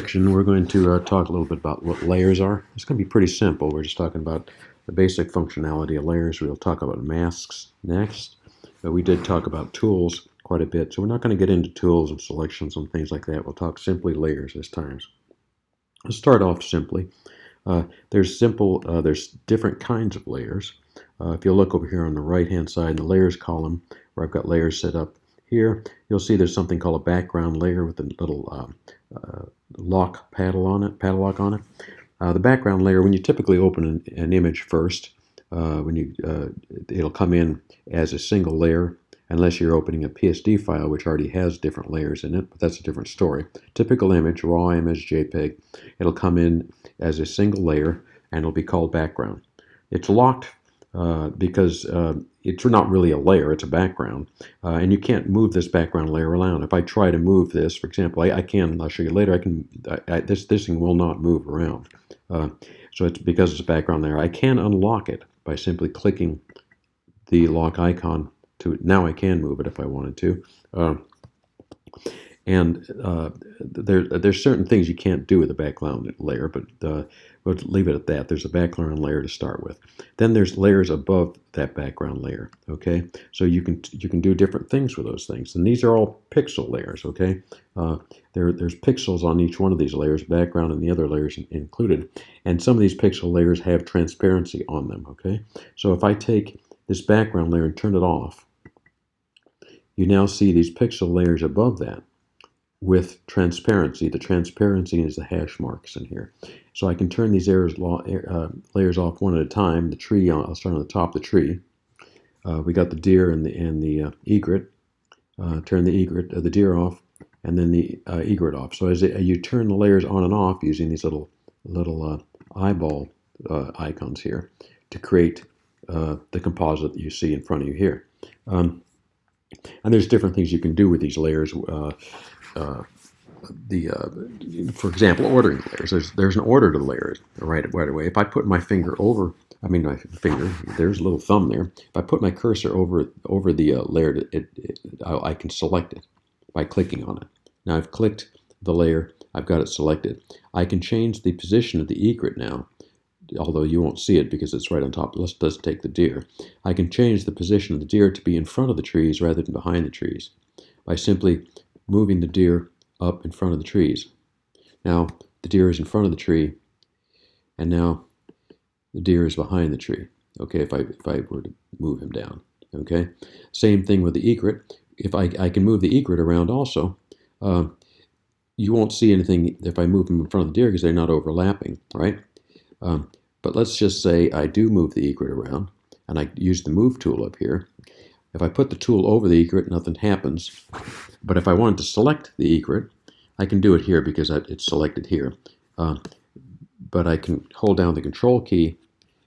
Section, we're going to talk a little bit about what layers are. It's going to be pretty simple. We're just talking about the basic functionality of layers. We'll talk about masks next. We did talk about tools quite a bit, so we're not going to get into tools and selections and things like that. We'll talk simply layers this time. Let's start off simply. There's different kinds of layers. If you look over here on the right-hand side in the layers column, where I've got layers set up here, you'll see there's something called a background layer with a little padlock on it. The background layer, when you typically open an image first, it'll come in as a single layer, unless you're opening a PSD file, which already has different layers in it, but that's a different story. Typical image, raw image, JPEG, it'll come in as a single layer, and it'll be called background. It's locked because it's not really a layer, it's a background, and you can't move this background layer around. If I try to move this, for example, I can, I'll show you later, this thing will not move around. So it's because it's a background layer. I can unlock it by simply clicking the lock icon. Now I can move it if I wanted to. There's certain things you can't do with a background layer, but we'll leave it at that. There's a background layer to start with. Then there's layers above that background layer. Okay, so you can do different things with those things, and these are all pixel layers. Okay, there's pixels on each one of these layers, background and the other layers included, and some of these pixel layers have transparency on them. Okay, so if I take this background layer and turn it off, you now see these pixel layers above that with transparency. The transparency is the hash marks in here. So I can turn these layers off one at a time. The tree, I'll start on the top of the tree. We got the deer and the egret. Turn the deer off, and then the egret off. So as you turn the layers on and off using these little eyeball icons here to create the composite that you see in front of you here. And there's different things you can do with these layers. For example, ordering layers. There's an order to layers right away. If I put my finger over, there's a little thumb there. If I put my cursor over the layer, I can select it by clicking on it. Now I've clicked the layer, I've got it selected. I can change the position of the egret now, although you won't see it because it's right on top. Let's take the deer. I can change the position of the deer to be in front of the trees rather than behind the trees by simply moving the deer up in front of the trees. Now the deer is in front of the tree, and now the deer is behind the tree. Okay, if I were to move him down. Okay, same thing with the egret. If I can move the egret around also, you won't see anything if I move them in front of the deer because they're not overlapping, right? But let's just say I do move the egret around, and I use the move tool up here. If I put the tool over the egret, nothing happens. But if I wanted to select the egret, I can do it here because it's selected here. But I can hold down the control key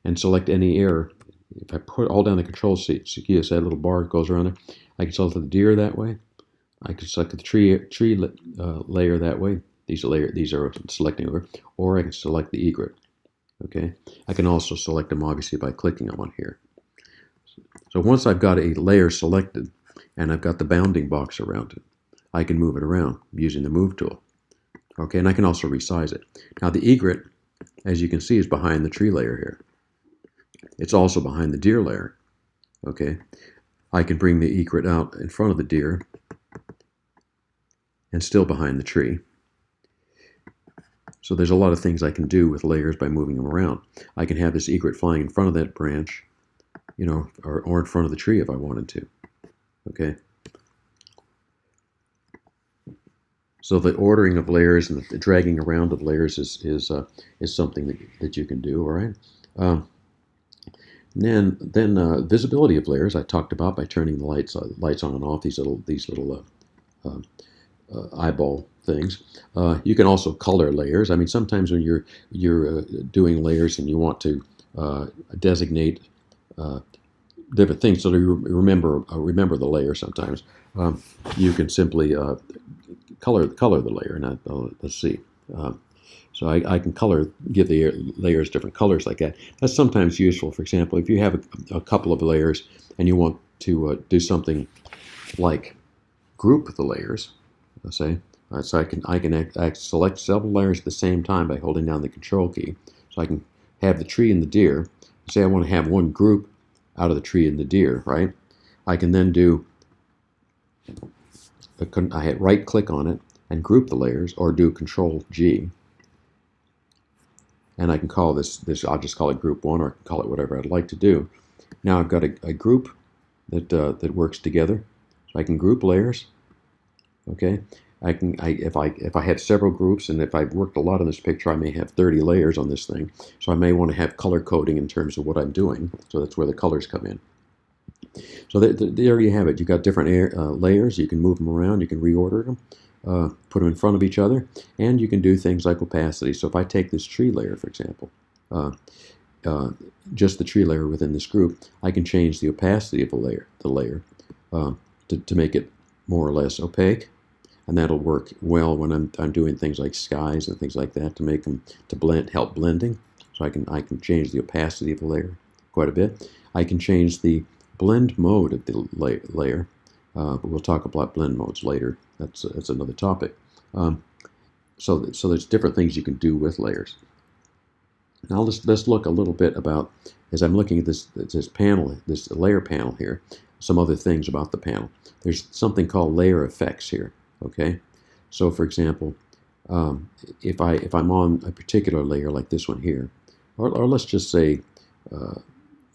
and select any area. If I hold down the control key, so that little bar goes around there, I can select the deer that way. I can select the tree layer that way. These are selecting over, or I can select the egret. Okay, I can also select them obviously by clicking on here. So once I've got a layer selected and I've got the bounding box around it, I can move it around using the move tool. Okay, and I can also resize it. Now the egret, as you can see, is behind the tree layer here. It's also behind the deer layer. Okay, I can bring the egret out in front of the deer and still behind the tree. So there's a lot of things I can do with layers by moving them around. I can have this egret flying in front of that branch, or in front of the tree if I wanted to. Okay. So the ordering of layers and the dragging around of layers is something that you can do. All right. Then visibility of layers I talked about by turning the lights on and off. These little eyeball things. You can also color layers. I mean, sometimes when you're doing layers and you want to designate different things, so you remember the layer. Sometimes you can simply color the layer. And let's see. So I can give the layers different colors like that. That's sometimes useful. For example, if you have a couple of layers and you want to do something like group the layers, let's say, So I can select several layers at the same time by holding down the Control key. So I can have the tree and the deer. Say I want to have one group out of the tree and the deer, right? I can then do I hit right click on it and group the layers, or do Control G, and I can call this I'll just call it group 1, or I can call it whatever I'd like to do. Now I've got a group that works together. So I can group layers. Okay, if I had several groups, and if I've worked a lot on this picture, I may have 30 layers on this thing. So I may want to have color coding in terms of what I'm doing. So that's where the colors come in. So there you have it. You've got different layers. You can move them around. You can reorder them, put them in front of each other, and you can do things like opacity. So if I take this tree layer, for example, just the tree layer within this group, I can change the opacity of the layer to make it more or less opaque, and that'll work well when I'm doing things like skies and things like that to make them help blending. So I can change the opacity of the layer quite a bit. I can change the blend mode of the layer, but we'll talk about blend modes later. That's another topic. So there's different things you can do with layers. Now let's look a little bit about, as I'm looking at this panel, this layer panel here, some other things about the panel. There's something called layer effects here. Okay, so for example, if I'm on a particular layer like this one here, or let's just say,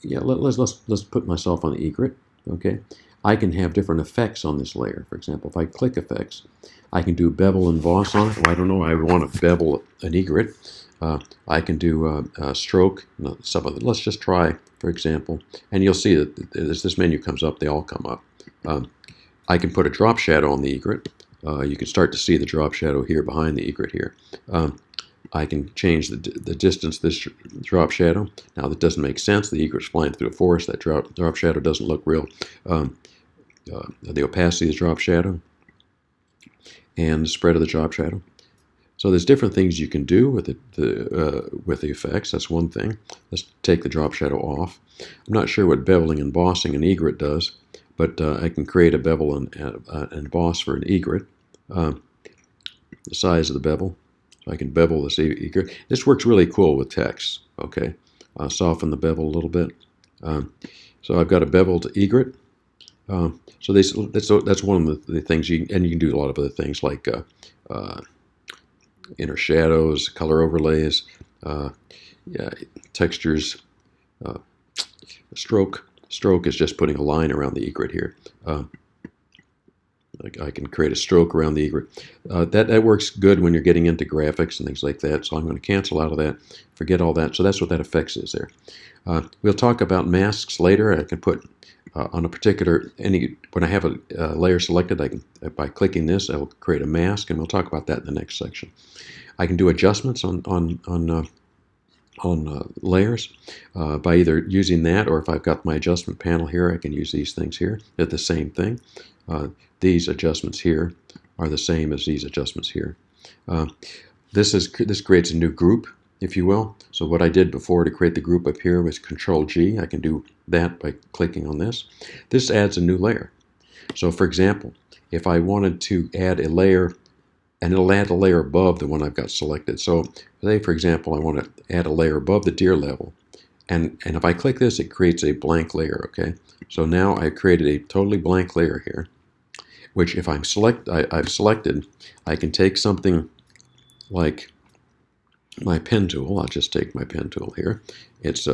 yeah, let's put myself on the egret. Okay, I can have different effects on this layer. For example, if I click effects, I can do bevel and boss on it. Well, I don't know. I want to bevel an egret. I can do stroke. Some of it. Let's just try, for example, and you'll see that as this menu comes up, they all come up. I can put a drop shadow on the egret. You can start to see the drop shadow here behind the egret here. I can change the distance of this drop shadow. Now that doesn't make sense. The egret's flying through the forest. That drop shadow doesn't look real. The opacity of the drop shadow and the spread of the drop shadow. So there's different things you can do with the effects. That's one thing. Let's take the drop shadow off. I'm not sure what beveling and bossing an egret does, but I can create a bevel and boss for an egret. The size of the bevel. So I can bevel this egret. This works really cool with text. Okay, soften the bevel a little bit. So I've got a beveled egret. So that's one of the things and you can do a lot of other things like inner shadows, color overlays, yeah, textures, stroke. Stroke is just putting a line around the egret here. I can create a stroke around the egret. That works good when you're getting into graphics and things like that. So I'm going to cancel out of that, forget all that. So that's what that effects is there. We'll talk about masks later. I can put on a particular, when I have a layer selected, I can, by clicking this, I will create a mask, and we'll talk about that in the next section. I can do adjustments on layers by either using that, or if I've got my adjustment panel here, I can use these things here. They're the same thing. These adjustments here are the same as these adjustments here. This creates a new group, if you will. So what I did before to create the group up here was Control G. I can do that by clicking on this. This adds a new layer. So for example, if I wanted to add a layer, and it'll add a layer above the one I've got selected. So say, for example, I want to add a layer above the deer level. And if I click this, it creates a blank layer, okay? So now I created a totally blank layer here, which if I've selected, I can take something like my pen tool. I'll just take my pen tool here. It's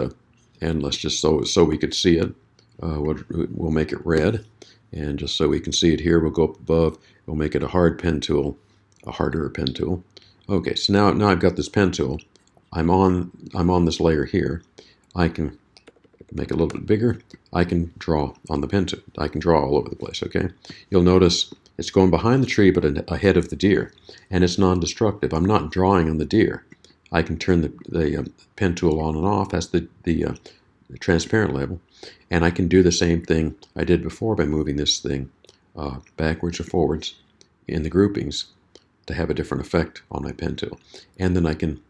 and let's just so we could see it. We'll make it red, and just so we can see it here, we'll go up above. We'll make it a hard pen tool, a harder pen tool. Okay, so now I've got this pen tool. I'm on this layer here. I can make it a little bit bigger. I can draw on the pen tool. I can draw all over the place. Okay, you'll notice it's going behind the tree, but ahead of the deer, and it's non-destructive. I'm not drawing on the deer. I can turn the pen tool on and off. That's the transparent level. And I can do the same thing I did before by moving this thing backwards or forwards in the groupings to have a different effect on my pen tool. And then I can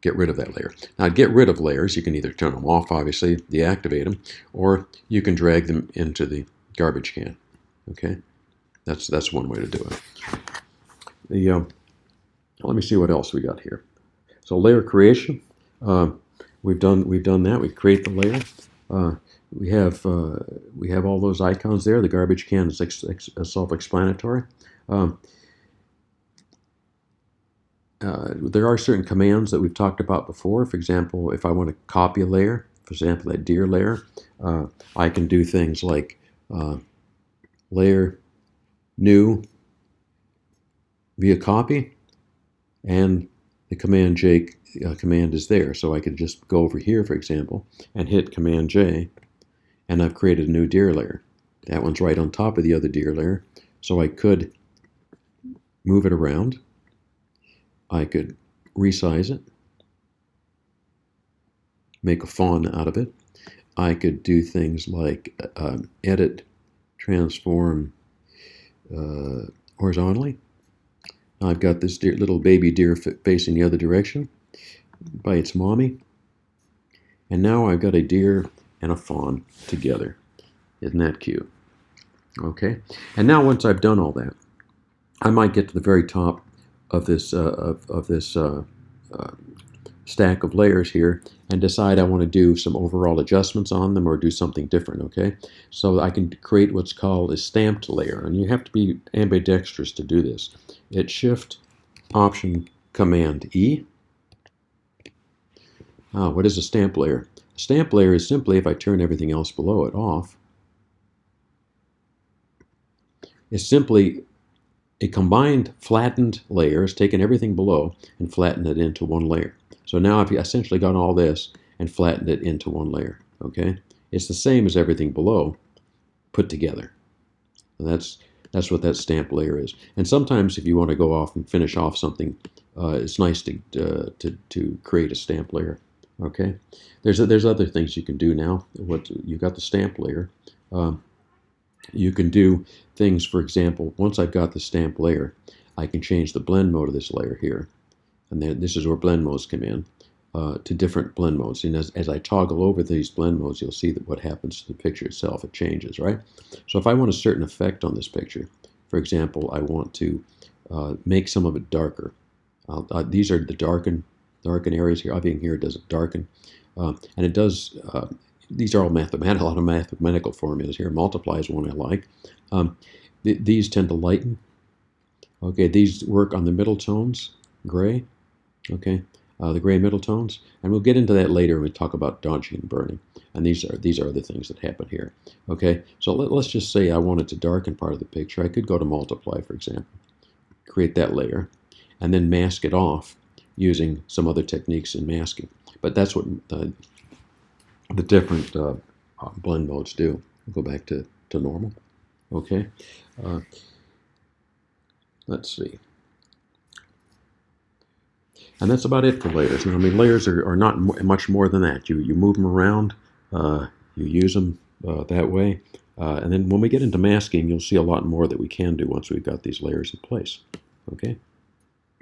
get rid of that layer. Now, to get rid of layers, you can either turn them off, obviously, deactivate them, or you can drag them into the garbage can. Okay? That's one way to do it. Let me see what else we got here. So layer creation, we've done that. We create the layer. We have all those icons there. The garbage can is self-explanatory. There are certain commands that we've talked about before. For example, if I want to copy a layer, for example, that deer layer, I can do things like layer new via copy, and the Command J command is there. So I could just go over here, for example, and hit Command J, and I've created a new deer layer. That one's right on top of the other deer layer. So I could move it around. I could resize it, make a fawn out of it. I could do things like edit, transform horizontally. I've got this little baby deer facing the other direction by its mommy. And now I've got a deer and a fawn together. Isn't that cute? Okay. And now once I've done all that, I might get to the very top of this stack of layers here and decide I want to do some overall adjustments on them or do something different, okay? So I can create what's called a stamped layer, and you have to be ambidextrous to do this. It's Shift, Option, Command E. What is a stamp layer? A stamp layer is simply, if I turn everything else below it off, it's simply a combined flattened layer. It's taken everything below and flattened it into one layer. So now I've essentially got all this and flattened it into one layer, okay? It's the same as everything below put together. And that's what that stamp layer is. And sometimes if you want to go off and finish off something, it's nice to create a stamp layer, okay? There's other things you can do now. You've got the stamp layer. You can do things, for example, once I've got the stamp layer, I can change the blend mode of this layer here. And then this is where blend modes come in, to different blend modes. And as I toggle over these blend modes, you'll see that what happens to the picture itself, it changes, right? So if I want a certain effect on this picture, for example, I want to make some of it darker. These are the darken areas here. Everything here does it darken. And it does, these are all mathematical, a lot of mathematical formulas here. Multiply is one I like. These tend to lighten. Okay, these work on the middle tones, gray. Okay, the gray middle tones, and we'll get into that later when we talk about dodging and burning. And these are the things that happen here. Okay, so let's just say I wanted to darken part of the picture. I could go to multiply, for example, create that layer, and then mask it off using some other techniques in masking. But that's what the different blend modes do. We'll go back to normal. Okay, let's see. And that's about it for layers. I mean, layers are not much more than that. You move them around, you use them that way. And then when we get into masking, you'll see a lot more that we can do once we've got these layers in place. Okay?